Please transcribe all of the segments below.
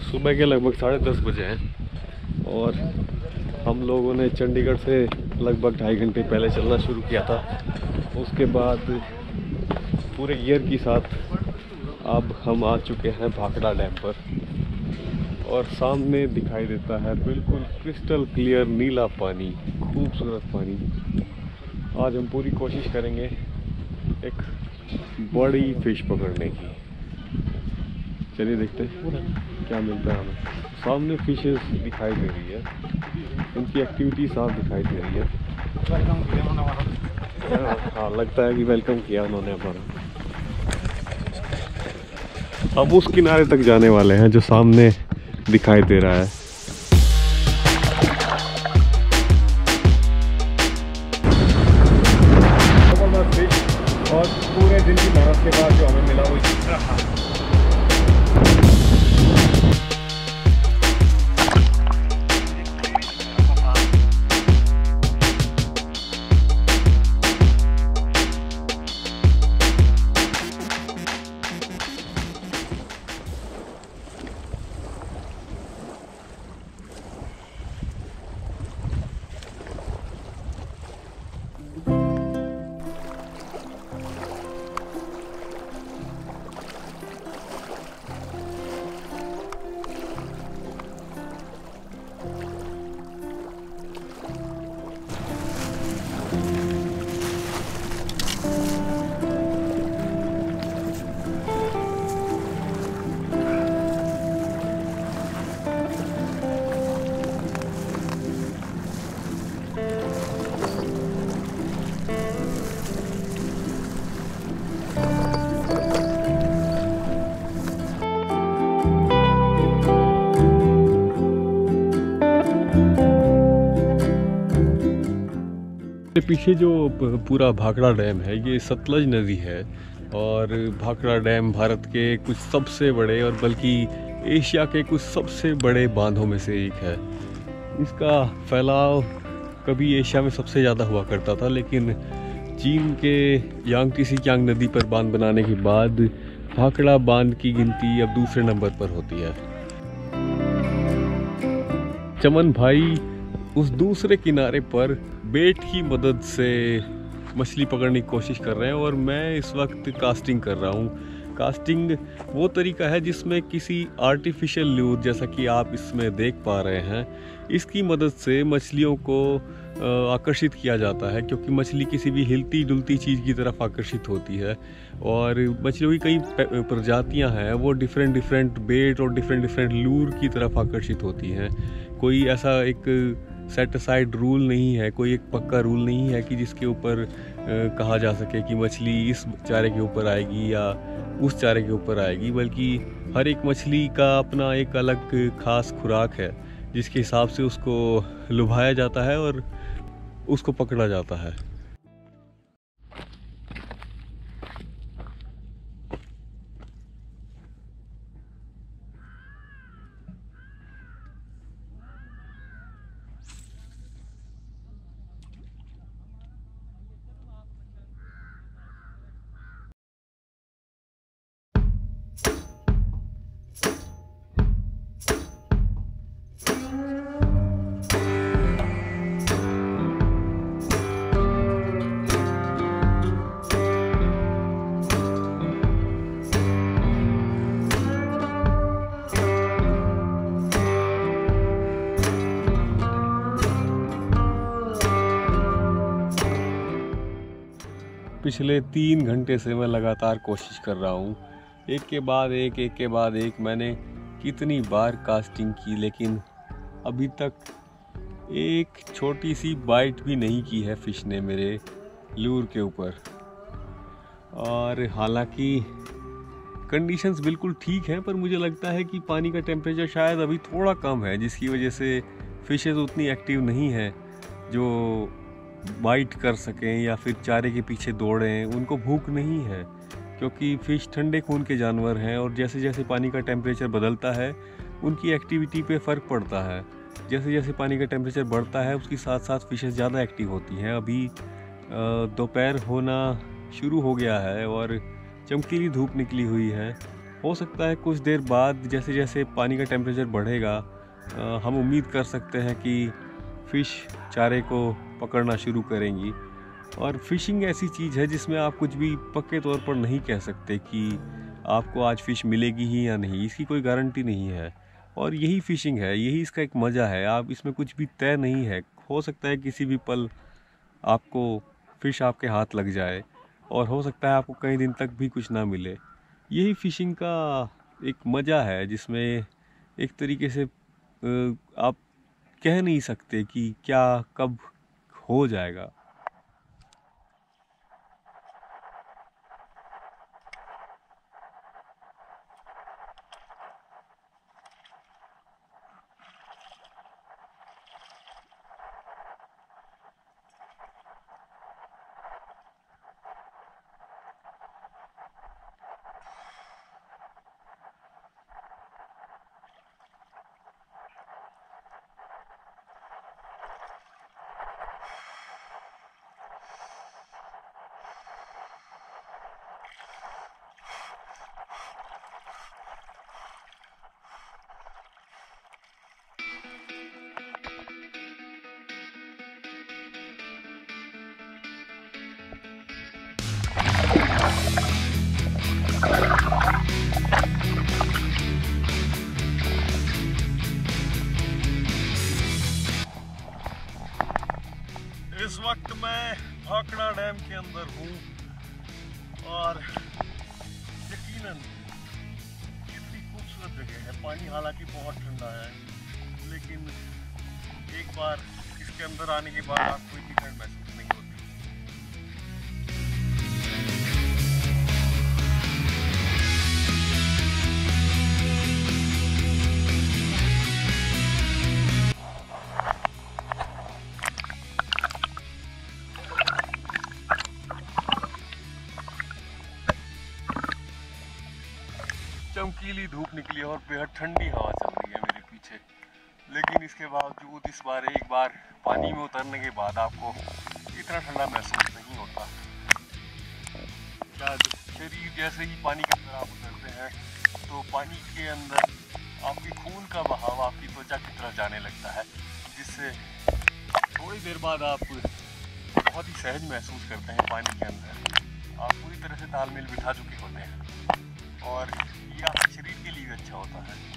सुबह के लगभग 10:30 बजे हैं और हम लोगों ने चंडीगढ़ से लगभग 2.5 घंटे पहले चलना शुरू किया था। उसके बाद पूरे गियर के साथ अब हम आ चुके हैं भाखड़ा डैम पर और सामने दिखाई देता है बिल्कुल क्रिस्टल क्लियर नीला पानी, खूबसूरत पानी। आज हम पूरी कोशिश करेंगे एक बड़ी फिश पकड़ने की। चलिए देखते हैं क्या मिलता है हमें। सामने फिशेस दिखाई दे रही है, उनकी एक्टिविटी साफ दिखाई दे रही है। हाँ, लगता है कि वेलकम किया उन्होंने हमारा। अब उस किनारे तक जाने वाले हैं जो सामने दिखाई दे रहा है। और पूरे दिन की मेहनत के बाद जो हमें मिला वो पीछे जो पूरा भाखड़ा डैम है ये सतलज नदी है और भाखड़ा डैम भारत के कुछ सबसे बड़े और बल्कि एशिया के कुछ सबसे बड़े बांधों में से एक है। इसका फैलाव कभी एशिया में सबसे ज़्यादा हुआ करता था, लेकिन चीन के यांगत्से सिकियांग नदी पर बांध बनाने के बाद भाखड़ा बांध की गिनती अब दूसरे नंबर पर होती है। चमन भाई उस दूसरे किनारे पर बेट की मदद से मछली पकड़ने की कोशिश कर रहे हैं और मैं इस वक्त कास्टिंग कर रहा हूँ। कास्टिंग वो तरीका है जिसमें किसी आर्टिफिशियल ल्यूर, जैसा कि आप इसमें देख पा रहे हैं, इसकी मदद से मछलियों को आकर्षित किया जाता है, क्योंकि मछली किसी भी हिलती डुलती चीज़ की तरफ आकर्षित होती है। और मछलियों की कई प्रजातियां हैं, वो डिफरेंट बेट और डिफरेंट लूर की तरफ आकर्षित होती हैं। कोई ऐसा एक सेट असाइड रूल नहीं है, कोई एक पक्का रूल नहीं है कि जिसके ऊपर कहा जा सके कि मछली इस चारे के ऊपर आएगी या उस चारे के ऊपर आएगी, बल्कि हर एक मछली का अपना एक अलग खास खुराक है जिसके हिसाब से उसको लुभाया जाता है और उसको पकड़ा जाता है। पिछले 3 घंटे से मैं लगातार कोशिश कर रहा हूँ, एक के बाद एक मैंने कितनी बार कास्टिंग की, लेकिन अभी तक एक छोटी सी बाइट भी नहीं की है फिश ने मेरे लूर के ऊपर। और हालांकि कंडीशंस बिल्कुल ठीक हैं, पर मुझे लगता है कि पानी का टेम्परेचर शायद अभी थोड़ा कम है, जिसकी वजह से फिशेस उतनी एक्टिव नहीं है जो बाइट कर सकें या फिर चारे के पीछे दौड़ें। उनको भूख नहीं है, क्योंकि फ़िश ठंडे खून के जानवर हैं और जैसे जैसे पानी का टेम्परेचर बदलता है उनकी एक्टिविटी पे फ़र्क पड़ता है। जैसे जैसे पानी का टेम्परेचर बढ़ता है उसके साथ साथ फिशेस ज़्यादा एक्टिव होती हैं। अभी दोपहर होना शुरू हो गया है और चमकीली धूप निकली हुई है। हो सकता है कुछ देर बाद जैसे जैसे पानी का टेम्परेचर बढ़ेगा हम उम्मीद कर सकते हैं कि फ़िश चारे को पकड़ना शुरू करेंगी। और फ़िशिंग ऐसी चीज़ है जिसमें आप कुछ भी पक्के तौर पर नहीं कह सकते कि आपको आज फ़िश मिलेगी ही या नहीं, इसकी कोई गारंटी नहीं है। और यही फ़िशिंग है, यही इसका एक मज़ा है। आप इसमें कुछ भी तय नहीं है, हो सकता है किसी भी पल आपको फ़िश आपके हाथ लग जाए और हो सकता है आपको कई दिन तक भी कुछ ना मिले। यही फ़िशिंग का एक मज़ा है जिसमें एक तरीके से आप कह नहीं सकते कि क्या कब हो जाएगा। इस वक्त मैं भाखड़ा डैम के अंदर हूँ और यकीनन कितनी खूबसूरत जगह है। पानी हालांकि बहुत ठंडा है, लेकिन एक बार इसके अंदर आने के बाद आपको इतनी ठंड महसूस नहीं होती। चमकीली धूप निकली और बेहद ठंडी हवा चल रही है मेरे पीछे, लेकिन इसके बावजूद इस बार एक बार पानी में उतरने के बाद आपको इतना ठंडा महसूस नहीं होता। शायद शरीर जैसे ही पानी के अंदर आप उतरते हैं तो पानी के अंदर आपकी खून का बहाव आपकी त्वचा की तरफ जाने लगता है, जिससे थोड़ी देर बाद आप बहुत ही सहज महसूस करते हैं। पानी के अंदर आप पूरी तरह से तालमेल बिठा चुके होते हैं और ये आपके शरीर के लिए भी अच्छा होता है।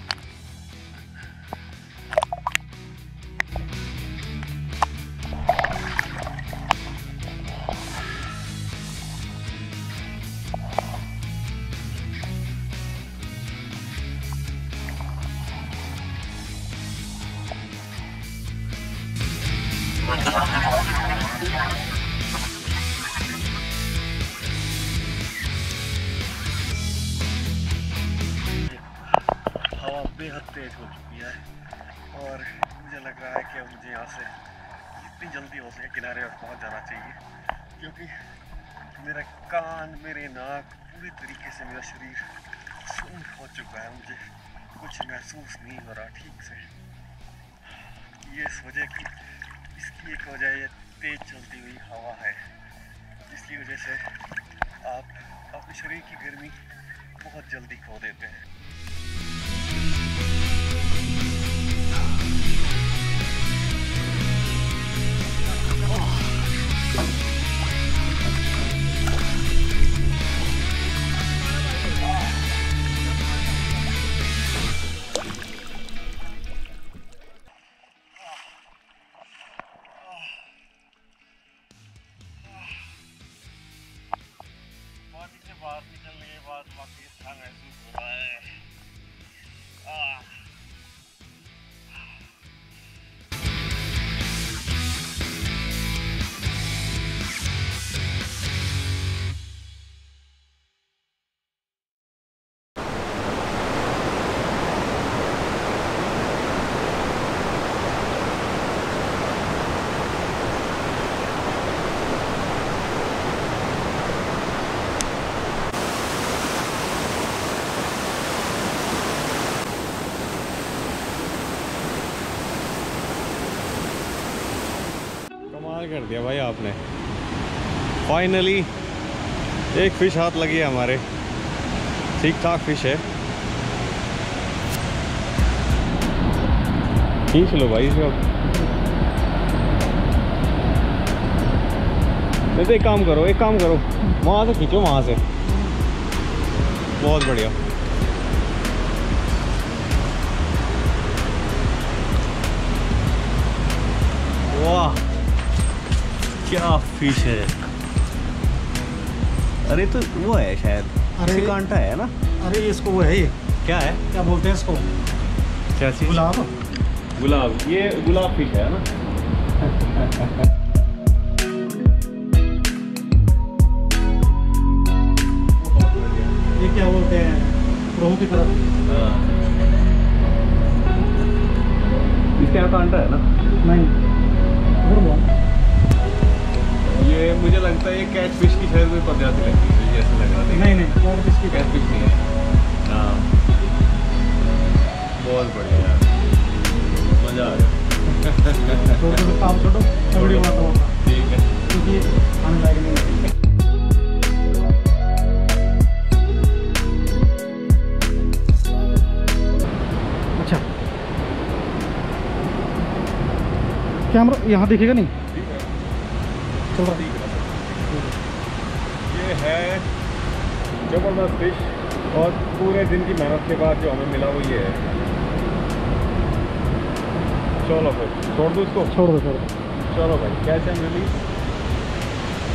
हवा बेहद तेज हो चुकी है और मुझे लग रहा है कि अब मुझे यहाँ से जितनी जल्दी हो सके किनारे पर पहुँच जाना चाहिए, क्योंकि मेरा कान, मेरे नाक, पूरी तरीके से मेरा शरीर सुन्न हो चुका है। मुझे कुछ महसूस नहीं हो रहा ठीक से। ये इस वजह की इसकी एक वजह ये तेज चलती हुई हवा है, जिसकी वजह से आप अपने शरीर की गर्मी बहुत जल्दी खो देते हैं। पानी से बाहर निकलने के बाद वाकई अच्छा महसूस हो रहा है। कर दिया भाई आपने। फाइनली एक फिश हाथ लगी है हमारे। ठीक ठाक फिश है। खींच लो भाई इसको। नहीं तो एक काम करो वहाँ से खींचो, वहाँ से। बहुत बढ़िया। वाह क्या फिश है। अरे तो वो है शायद, अरे कांटा है ना। अरे इसको वो है, ये क्या है, क्या बोलते हैं इसको? क्या चीज़? गुलाब। ये गुलाब फिश है ना। ये क्या बोलते हैं, रोहू की तरह। इसके यहाँ कांटा है ना? नहीं, ये मुझे लगता है ये कैच फिश की शायद कोई प्रजाति लगती है, जैसे लग रहा है। नहीं कैच फिश की, कैच फिश नहीं है। हाँ बहुत बढ़िया यार, मज़ा आ गया। छोड़ो काम, छोड़ो वीडियो बनाता हूँ। ठीक है, क्योंकि आने लायक नहीं है। अच्छा कैमरा यहाँ दिखेगा नहीं? चल रहा है। ये है जबरदस्त फिश, और पूरे दिन की मेहनत के बाद जो हमें मिला वो ये है। चलो फिर छोड़ दो इसको। छोड़ दो। चलो भाई, catch and release.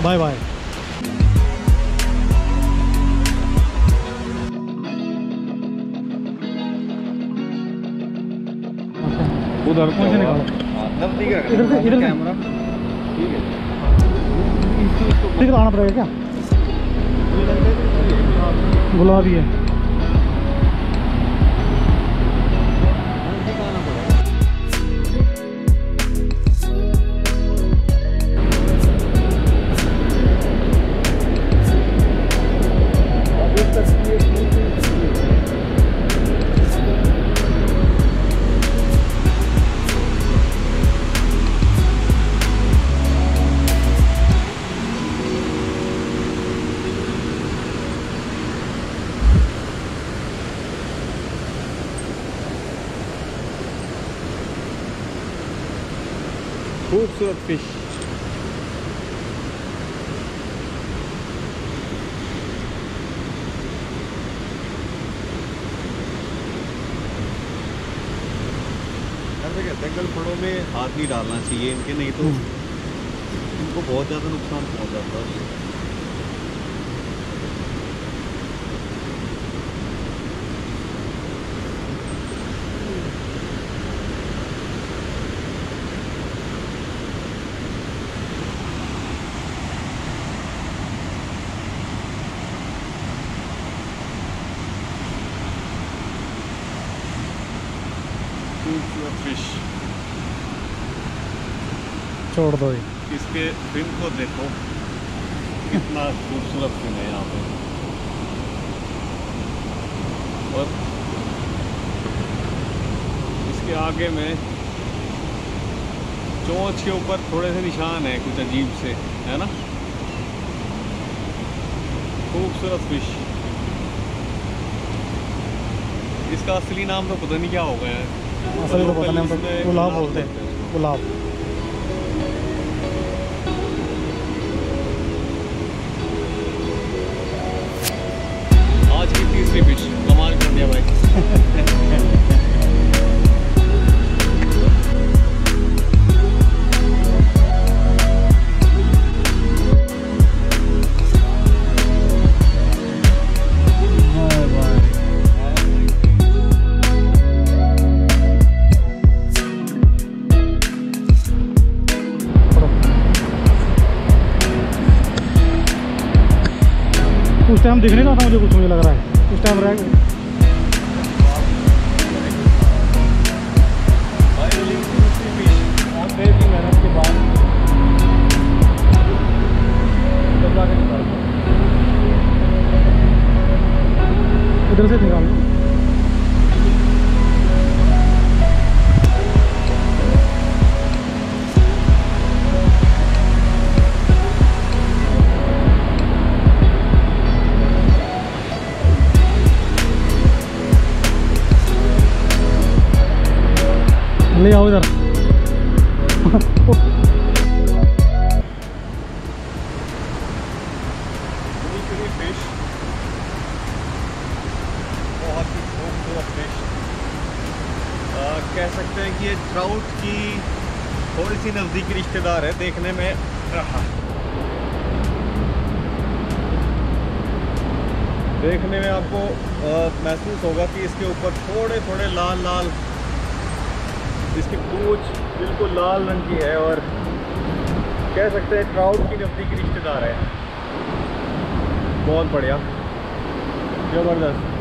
Bye bye. उधर मुझे निकालो। इधर से कैमरा। ठीक है, ठीक लाना पड़ेगा क्या? गुलाबी है। खूबसूरत फिश। जंगल फड़ों में हाथ नहीं डालना चाहिए इनके, नहीं तो इनको बहुत ज़्यादा नुकसान पहुंच जाता है। खूबसूरत फिश। छोड़ दो। इसके फिन को देखो, कितना खूबसूरत फिन है यहाँ पे। और इसके आगे में चोंच के ऊपर थोड़े से निशान है कुछ अजीब से, है ना। खूबसूरत फिश। इसका असली नाम तो पता नहीं क्या होगा यार। असली तो पता नहीं, हम तो गुलाब बोलते हैं, गुलाब। आज की तीसरी फिश, कमाल कर दिया भाई। उस टाइम दिख नहीं रहा था मुझे, कुछ मुझे लग रहा है उस टाइम रह मेहनत के बाद इधर से निकाल दो। ले आओ इधर। फिश, बहुत ही खूबसूरत फिश। कह सकते हैं कि ये ट्राउट की थोड़ी सी नज़दीकी रिश्तेदार है देखने में। देखने में आपको महसूस होगा कि इसके ऊपर थोड़े थोड़े लाल लाल, इसकी पूंछ बिल्कुल लाल रंग की है और कह सकते हैं ट्राउट की नज़दीकी रिश्तेदार है। बहुत बढ़िया, ज़बरदस्त।